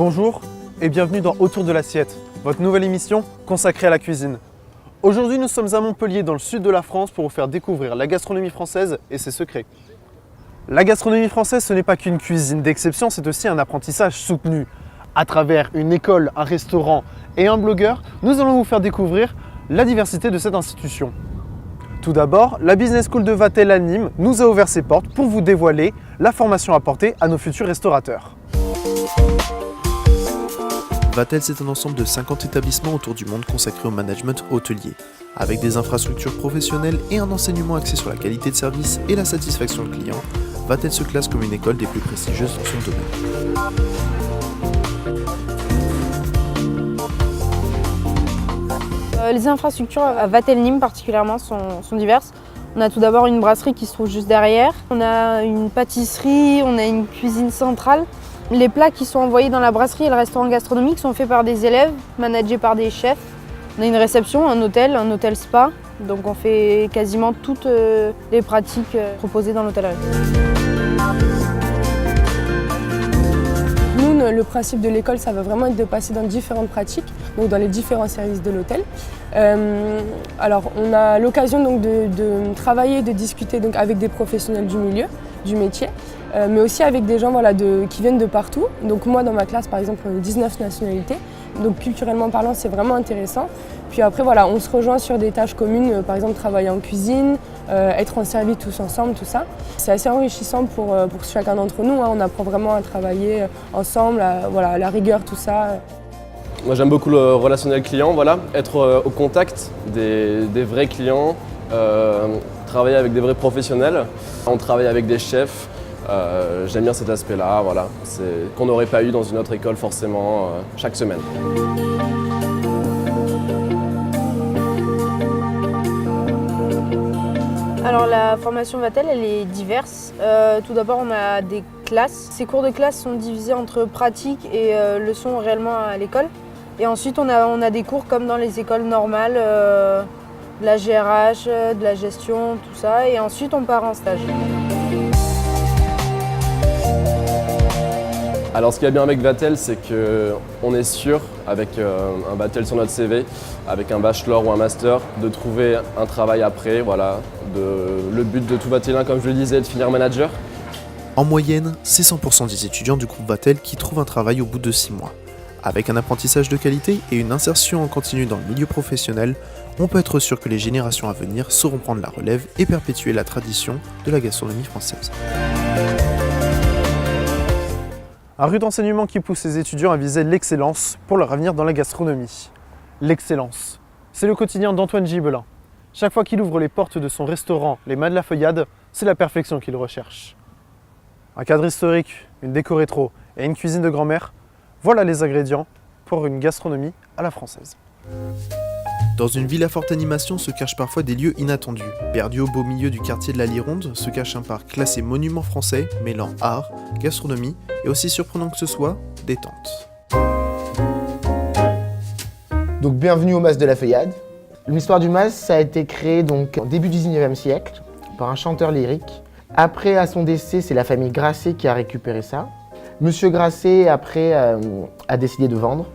Bonjour et bienvenue dans Autour de l'assiette, votre nouvelle émission consacrée à la cuisine. Aujourd'hui, nous sommes à Montpellier, dans le sud de la France, pour vous faire découvrir la gastronomie française et ses secrets. La gastronomie française, ce n'est pas qu'une cuisine d'exception, c'est aussi un apprentissage soutenu. À travers une école, un restaurant et un blogueur, nous allons vous faire découvrir la diversité de cette institution. Tout d'abord, la Business School de Vatel à Nîmes nous a ouvert ses portes pour vous dévoiler la formation apportée à nos futurs restaurateurs. Vatel, c'est un ensemble de 50 établissements autour du monde consacrés au management hôtelier, avec des infrastructures professionnelles et un enseignement axé sur la qualité de service et la satisfaction client. Vatel se classe comme une école des plus prestigieuses dans son domaine. Les infrastructures à Vatel Nîmes particulièrement sont diverses. On a tout d'abord une brasserie qui se trouve juste derrière, on a une pâtisserie, on a une cuisine centrale. Les plats qui sont envoyés dans la brasserie et le restaurant gastronomique sont faits par des élèves, managés par des chefs. On a une réception, un hôtel spa, donc on fait quasiment toutes les pratiques proposées dans l'hôtellerie. Nous, le principe de l'école, ça va vraiment être de passer dans différentes pratiques, donc dans les différents services de l'hôtel. Alors, on a l'occasion donc de travailler, de discuter donc avec des professionnels du milieu, du métier, mais aussi avec des gens qui viennent de partout. Donc moi, dans ma classe, par exemple, on a 19 nationalités. Donc culturellement parlant, c'est vraiment intéressant. Puis après, on se rejoint sur des tâches communes, par exemple travailler en cuisine, être en service tous ensemble, tout ça. C'est assez enrichissant pour chacun d'entre nous. On apprend vraiment à travailler ensemble, la rigueur, tout ça. Moi, j'aime beaucoup le relationnel client, être au contact des vrais clients, travailler avec des vrais professionnels. On travaille avec des chefs. J'aime bien cet aspect-là, qu'on n'aurait pas eu dans une autre école forcément chaque semaine. Alors la formation Vatel, elle est diverse. Tout d'abord, on a des classes. Ces cours de classe sont divisés entre pratique et leçons réellement à l'école. Et ensuite, on a des cours comme dans les écoles normales, de la GRH, de la gestion, tout ça. Et ensuite, on part en stage. Alors ce qu'il y a bien avec Vatel, c'est qu'on est sûr, avec un Vatel sur notre CV, avec un bachelor ou un master, de trouver un travail après. Le but de tout Vatelien, comme je le disais, est de finir manager. En moyenne, c'est 100% des étudiants du groupe Vatel qui trouvent un travail au bout de 6 mois. Avec un apprentissage de qualité et une insertion en continu dans le milieu professionnel, on peut être sûr que les générations à venir sauront prendre la relève et perpétuer la tradition de la gastronomie française. Un rude enseignement qui pousse les étudiants à viser l'excellence pour leur avenir dans la gastronomie. L'excellence, c'est le quotidien d'Antoine Gibelin. Chaque fois qu'il ouvre les portes de son restaurant, les Mâts de la Feuillade, c'est la perfection qu'il recherche. Un cadre historique, une déco rétro et une cuisine de grand-mère, voilà les ingrédients pour une gastronomie à la française. Dans une ville à forte animation se cachent parfois des lieux inattendus. Perdu au beau milieu du quartier de la Lironde se cache un parc classé monument français, mêlant art, gastronomie et aussi surprenant que ce soit, détente. Donc bienvenue au Mas de la Feuillade. L'histoire du Mas, ça a été créé donc au début du 19e siècle par un chanteur lyrique. Après, à son décès, c'est la famille Grasset qui a récupéré ça. Monsieur Grasset, après, a décidé de vendre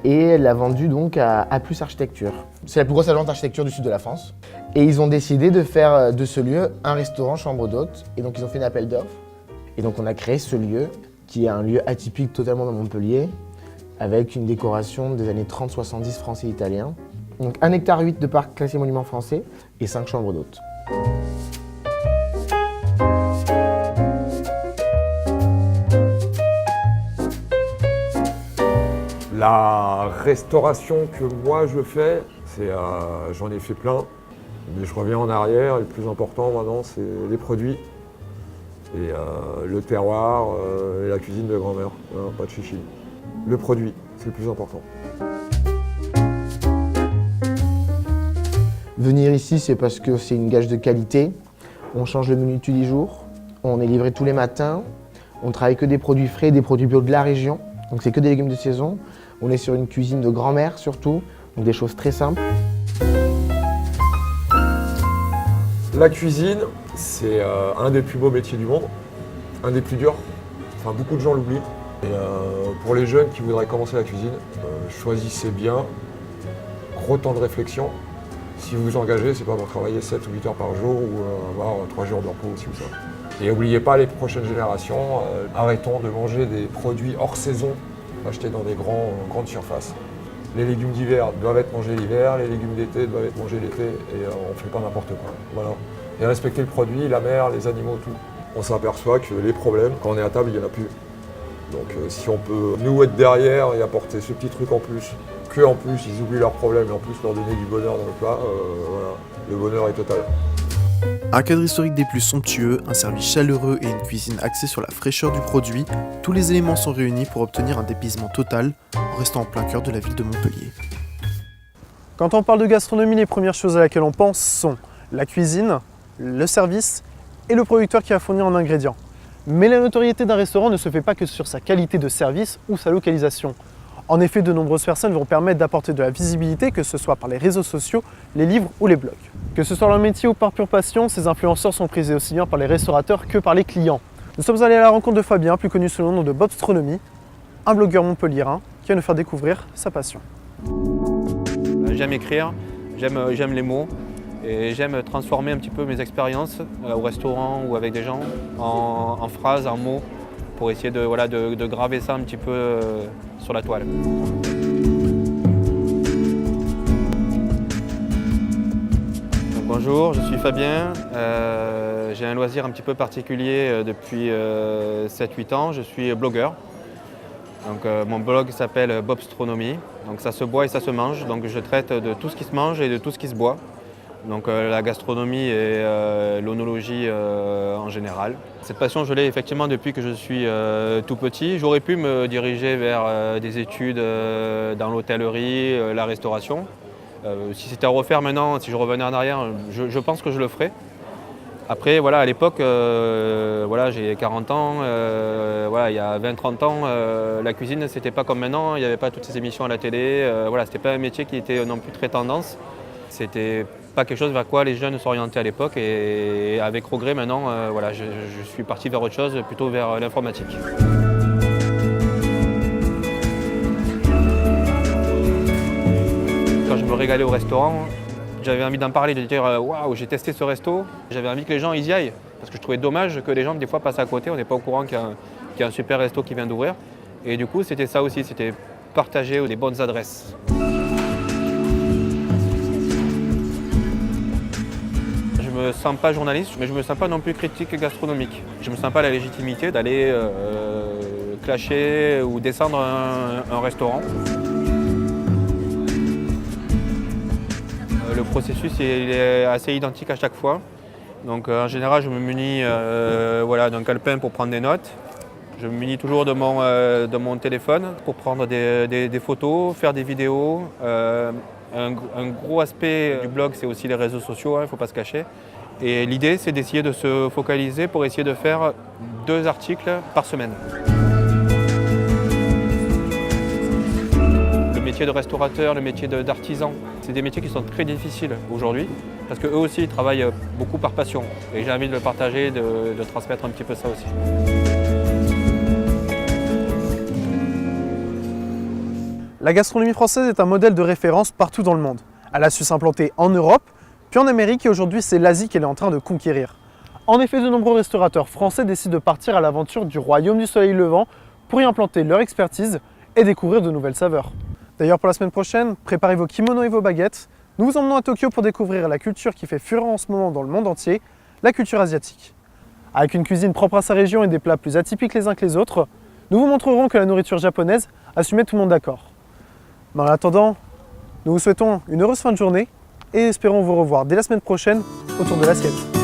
et l'a vendu donc à A+ Architecture. C'est la plus grosse agence d'architecture du sud de la France. Et ils ont décidé de faire de ce lieu un restaurant chambre d'hôtes. Et donc ils ont fait un appel d'offres. Et donc on a créé ce lieu, qui est un lieu atypique totalement dans Montpellier, avec une décoration des années 30-70 français et italiens. Donc 1,8 hectare de parc classé monument français et 5 chambres d'hôtes. La restauration que moi je fais, j'en ai fait plein, mais je reviens en arrière et le plus important maintenant c'est les produits et le terroir et la cuisine de grand-mère, pas de chichi. Le produit, c'est le plus important. Venir ici, c'est parce que c'est une gage de qualité. On change le menu tous les jours, on est livré tous les matins, on travaille que des produits frais, des produits bio de la région, donc c'est que des légumes de saison. On est sur une cuisine de grand-mère surtout, donc des choses très simples. La cuisine, c'est un des plus beaux métiers du monde, un des plus durs. Enfin, beaucoup de gens l'oublient. Et pour les jeunes qui voudraient commencer la cuisine, choisissez bien, gros temps de réflexion. Si vous vous engagez, c'est pas pour travailler 7 ou 8 heures par jour ou avoir 3 jours de repos aussi ou ça. Et n'oubliez pas les prochaines générations, arrêtons de manger des produits hors saison achetés dans des grandes surfaces. Les légumes d'hiver doivent être mangés l'hiver, les légumes d'été doivent être mangés l'été et on ne fait pas n'importe quoi. Voilà. Et respecter le produit, la mer, les animaux, tout. On s'aperçoit que les problèmes, quand on est à table, il n'y en a plus. Donc si on peut nous être derrière et apporter ce petit truc en plus, qu'en plus ils oublient leurs problèmes et en plus leur donner du bonheur dans le plat, voilà, le bonheur est total. Un cadre historique des plus somptueux, un service chaleureux et une cuisine axée sur la fraîcheur du produit, tous les éléments sont réunis pour obtenir un dépaysement total en restant en plein cœur de la ville de Montpellier. Quand on parle de gastronomie, les premières choses à laquelle on pense sont la cuisine, le service et le producteur qui va fournir en ingrédients. Mais la notoriété d'un restaurant ne se fait pas que sur sa qualité de service ou sa localisation. En effet, de nombreuses personnes vont permettre d'apporter de la visibilité, que ce soit par les réseaux sociaux, les livres ou les blogs. Que ce soit leur métier ou par pure passion, ces influenceurs sont prisés aussi bien par les restaurateurs que par les clients. Nous sommes allés à la rencontre de Fabien, plus connu sous le nom de Bobstronomie, un blogueur montpelliérain qui va nous faire découvrir sa passion. J'aime écrire, j'aime les mots et j'aime transformer un petit peu mes expériences au restaurant ou avec des gens en phrases, en mots, pour essayer de graver ça un petit peu sur la toile. Donc, bonjour, je suis Fabien. J'ai un loisir un petit peu particulier depuis 7-8 ans. Je suis blogueur. Donc, mon blog s'appelle Bobstronomie. Donc ça se boit et ça se mange. Donc je traite de tout ce qui se mange et de tout ce qui se boit. Donc la gastronomie et l'œnologie en général. Cette passion, je l'ai effectivement depuis que je suis tout petit. J'aurais pu me diriger vers des études dans l'hôtellerie, la restauration. Si c'était à refaire maintenant, si je revenais en arrière, je pense que je le ferais. Après, voilà, à l'époque, j'ai 40 ans, il y a 20-30 ans, la cuisine, c'était pas comme maintenant, il n'y avait pas toutes ces émissions à la télé, c'était pas un métier qui était non plus très tendance. C'était pas quelque chose vers quoi les jeunes s'orientaient à l'époque et avec regret maintenant, je suis parti vers autre chose, plutôt vers l'informatique. Quand je me régalais au restaurant, j'avais envie d'en parler, de dire waouh, j'ai testé ce resto. J'avais envie que les gens y aillent parce que je trouvais dommage que les gens des fois passent à côté, on n'est pas au courant qu'il y a un super resto qui vient d'ouvrir. Et du coup, c'était ça aussi, c'était partager les bonnes adresses. Je me sens pas journaliste, mais je me sens pas non plus critique gastronomique. Je me sens pas la légitimité d'aller clasher ou descendre un restaurant. Le processus il est assez identique à chaque fois. Donc en général, je me munis d'un calepin pour prendre des notes. Je me munis toujours de mon téléphone pour prendre des photos, faire des vidéos. Un gros aspect du blog, c'est aussi les réseaux sociaux, il ne faut pas se cacher. Et l'idée, c'est d'essayer de se focaliser pour essayer de faire 2 articles par semaine. Le métier de restaurateur, le métier d'artisan, c'est des métiers qui sont très difficiles aujourd'hui parce qu'eux aussi ils travaillent beaucoup par passion et j'ai envie de le partager, de transmettre un petit peu ça aussi. La gastronomie française est un modèle de référence partout dans le monde. Elle a su s'implanter en Europe, puis en Amérique et aujourd'hui c'est l'Asie qu'elle est en train de conquérir. En effet, de nombreux restaurateurs français décident de partir à l'aventure du royaume du soleil levant pour y implanter leur expertise et découvrir de nouvelles saveurs. D'ailleurs, pour la semaine prochaine, préparez vos kimonos et vos baguettes. Nous vous emmenons à Tokyo pour découvrir la culture qui fait fureur en ce moment dans le monde entier, la culture asiatique. Avec une cuisine propre à sa région et des plats plus atypiques les uns que les autres, nous vous montrerons que la nourriture japonaise a su mettre tout le monde d'accord. Mais en attendant, nous vous souhaitons une heureuse fin de journée et espérons vous revoir dès la semaine prochaine autour de l'assiette.